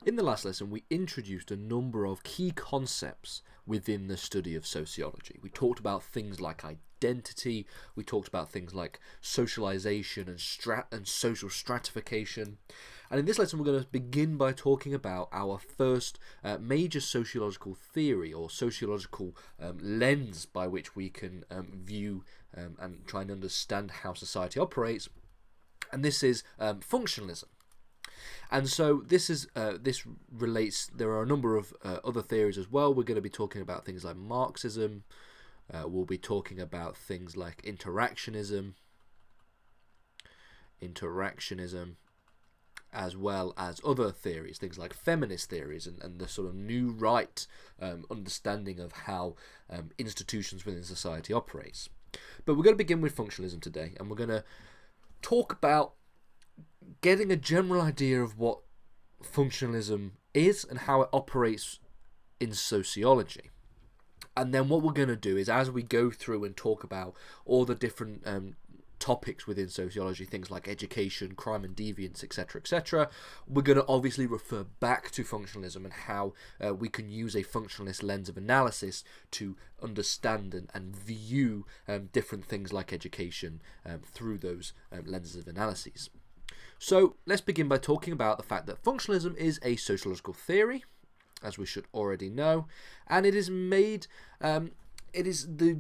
In the last lesson, we introduced a number of key concepts within the study of sociology. We talked about things like identity, we talked about things like socialization and social stratification. And in this lesson, we're going to begin by talking about our first major sociological theory or sociological lens by which we can view and try and understand how society operates. And this is functionalism. And so this relates. There are a number of other theories as well. We're going to be talking about things like Marxism. We'll be talking about things like interactionism, as well as other theories, things like feminist theories and the sort of new right understanding of how institutions within society operates. But we're going to begin with functionalism today, and we're going to talk about getting a general idea of what functionalism is and how it operates in sociology. And then what we're going to do is, as we go through and talk about all the different topics within sociology, things like education, crime and deviance, etc., we're going to obviously refer back to functionalism and how we can use a functionalist lens of analysis to understand and view different things like education through those lenses of analyses. So let's begin by talking about the fact that functionalism is a sociological theory, as we should already know, and it is made, it is the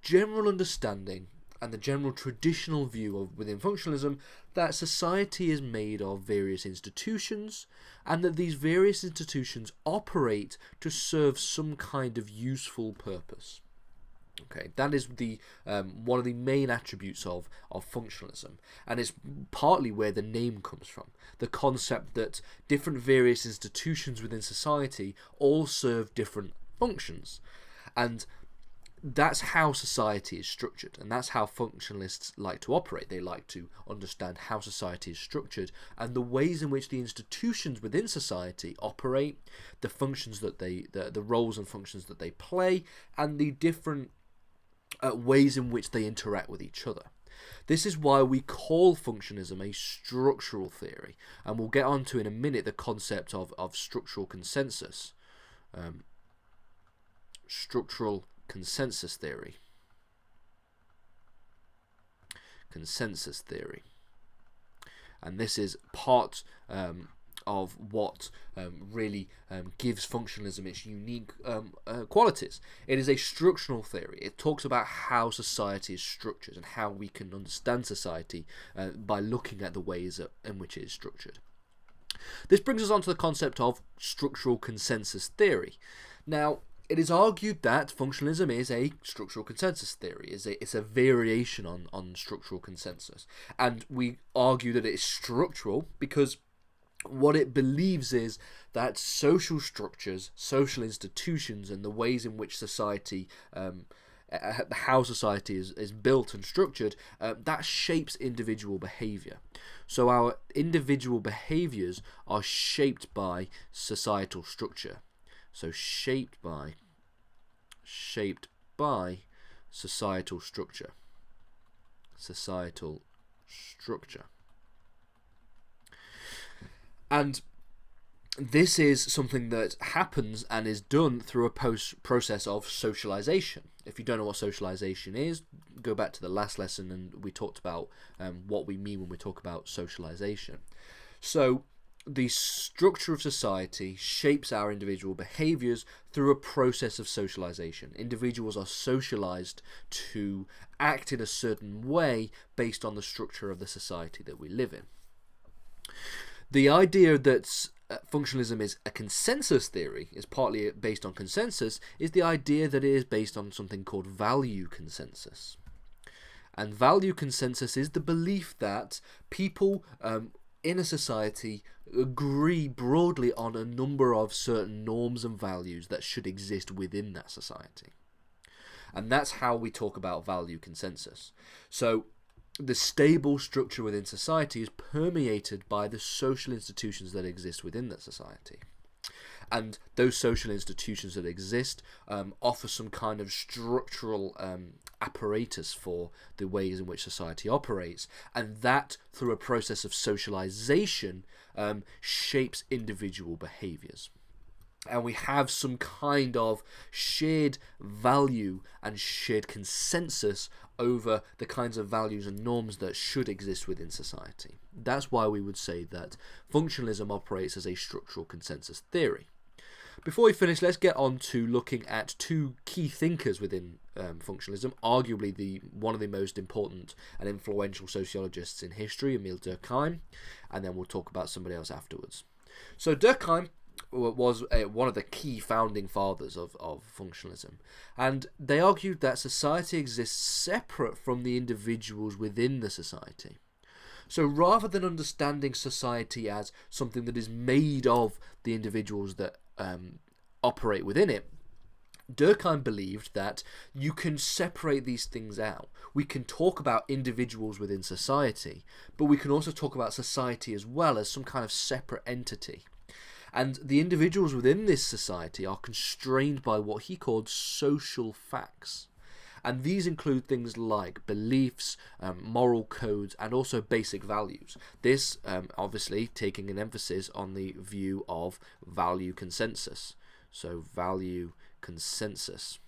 general understanding and the general traditional view of within functionalism that society is made of various institutions, and that these various institutions operate to serve some kind of useful purpose. Okay, that is the one of the main attributes of functionalism, and it's partly where the name comes from. The concept that different various institutions within society all serve different functions, and that's how society is structured, and that's how functionalists like to operate. They like to understand how society is structured and the ways in which the institutions within society operate, the functions that the roles and functions that they play, and the different ways in which they interact with each other. This is why we call functionalism a structural theory, and we'll get on to in a minute the concept of structural consensus. Structural consensus theory. And this is part of what really gives functionalism its unique qualities. It is a structural theory. It talks about how society is structured and how we can understand society by looking at the ways in which it is structured. This brings us on to the concept of structural consensus theory. Now, it is argued that functionalism is a structural consensus theory. It's a variation on structural consensus. And we argue that it is structural because what it believes is that social structures, social institutions, and the ways in which society, how society is built and structured, that shapes individual behaviour. So our individual behaviours are shaped by societal structure. So shaped by societal structure. And this is something that happens and is done through a process of socialization. If you don't know what socialization is, go back to the last lesson and we talked about what we mean when we talk about socialization. So the structure of society shapes our individual behaviours through a process of socialization. Individuals are socialized to act in a certain way based on the structure of the society that we live in. The idea that functionalism is a consensus theory, is partly based on consensus, is the idea that it is based on something called value consensus. And value consensus is the belief that people in a society agree broadly on a number of certain norms and values that should exist within that society. And that's how we talk about value consensus. So the stable structure within society is permeated by the social institutions that exist within that society. and those social institutions that exist offer some kind of structural apparatus for the ways in which society operates, and that, through a process of socialization, shapes individual behaviors. And we have some kind of shared value and shared consensus over the kinds of values and norms that should exist within society. That's why we would say that functionalism operates as a structural consensus theory. Before we finish, let's get on to looking at two key thinkers within functionalism, arguably one of the most important and influential sociologists in history, Emile Durkheim, and then we'll talk about somebody else afterwards. So Durkheim was one of the key founding fathers of functionalism, and they argued that society exists separate from the individuals within the society. So rather than understanding society as something that is made of the individuals that operate within it, Durkheim believed that you can separate these things out. We can talk about individuals within society, but we can also talk about society as well as some kind of separate entity. And the individuals within this society are constrained by what he called social facts. And these include things like beliefs, moral codes, and also basic values. This, obviously, taking an emphasis on the view of value consensus. So, value consensus,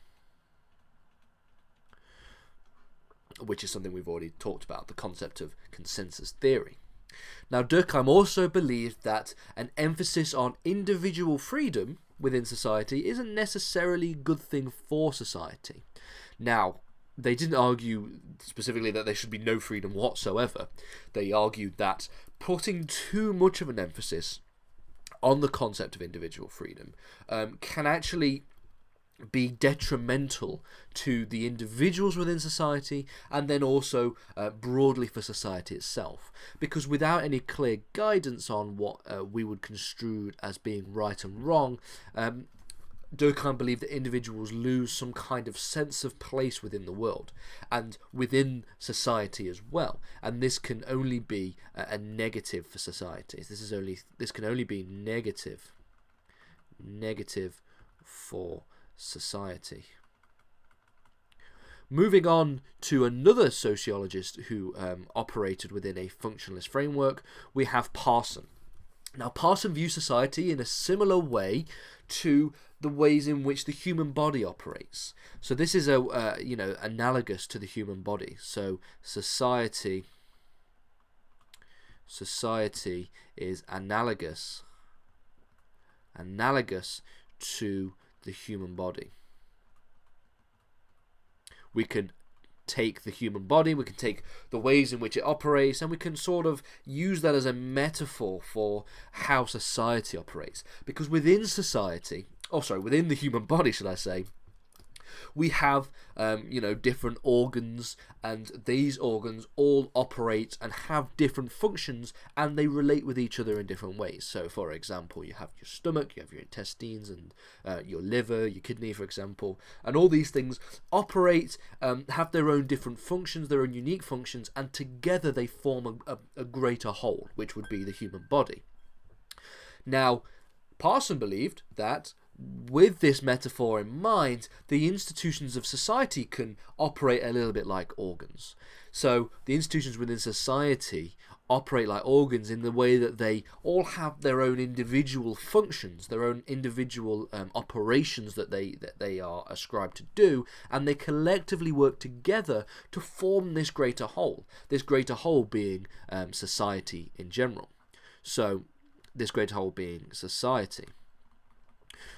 which is something we've already talked about, the concept of consensus theory. Now, Durkheim also believed that an emphasis on individual freedom within society isn't necessarily a good thing for society. Now, they didn't argue specifically that there should be no freedom whatsoever. They argued that putting too much of an emphasis on the concept of individual freedom can actually be detrimental to the individuals within society, and then also broadly for society itself, because without any clear guidance on what we would construe as being right and wrong, Durkheim believed that individuals lose some kind of sense of place within the world and within society as well, and this can only be a negative for society. This can only be negative for society. Moving on to another sociologist who operated within a functionalist framework, we have Parson. Now, Parson views society in a similar way to the ways in which the human body operates. So this is analogous to the human body. So society is analogous to the human body. We can take the human body, we can take the ways in which it operates, and we can sort of use that as a metaphor for how society operates. Because within the human body, should I say, we have different organs, and these organs all operate and have different functions, and they relate with each other in different ways. So, for example, you have your stomach, you have your intestines, and your liver, your kidney, for example, and all these things operate, have their own different functions, their own unique functions, and together they form a greater whole, which would be the human body. Now, Parson believed that with this metaphor in mind, the institutions of society can operate a little bit like organs. So the institutions within society operate like organs in the way that they all have their own individual functions, their own individual operations that they are ascribed to do, and they collectively work together to form this greater whole being society in general. So this greater whole being society.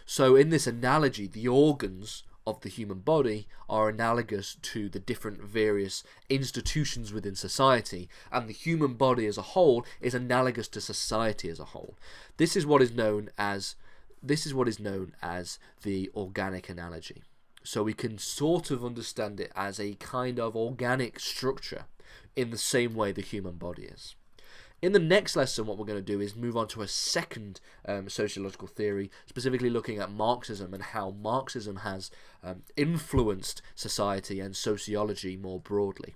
So in this analogy, the organs of the human body are analogous to the different various institutions within society, and the human body as a whole is analogous to society as a whole. This is what is known as the organic analogy. So we can sort of understand it as a kind of organic structure in the same way the human body is. In the next lesson, what we're going to do is move on to a second sociological theory, specifically looking at Marxism and how Marxism has influenced society and sociology more broadly.